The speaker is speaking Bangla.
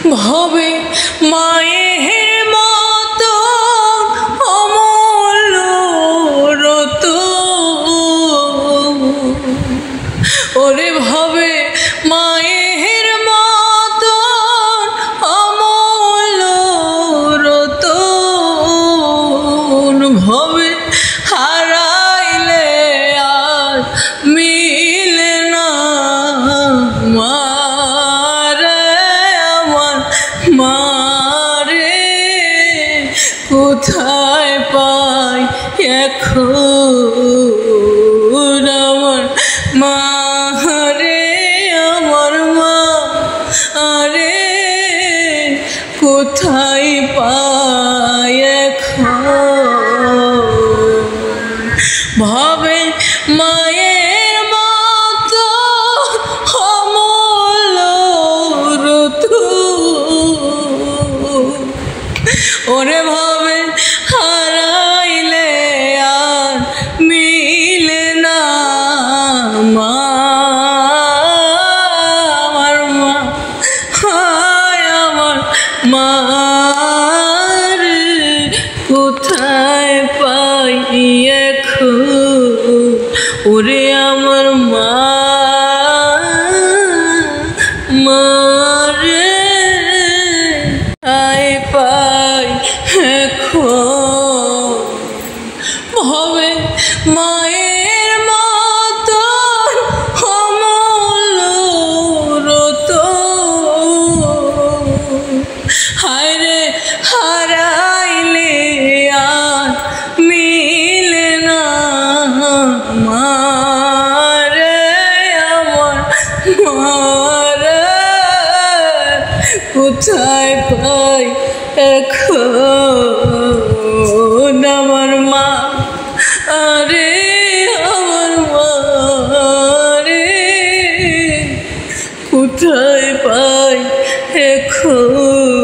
ভবে মায়ের মতো অমূল্য রতন, ওরে ভবে মায়ের মতো অমূল্য রতন, ভবে হারাইলে আর মিলে না মারে আমার মারে, কোথায় পাই এখন আমার মারে, আমার মা আরে কোথায় পাই এখন। ভবে মায়ের মতো অমূল্য রতন, ওরে ভবে হারাইলে আর মিলে না মা, আমার মা হায় আমার মার, কোথায় পাই এখন ওরে আমার মা মারে, আয় পাই এখন। ভবে মায়ের মতো অমূল্য রতন, হায় রে হারাইলে আর মিলে না মারে, আমার মারে কোথায় পাই এখন আমার মা আরে, আমার মা রে কোথায় পাই এখন।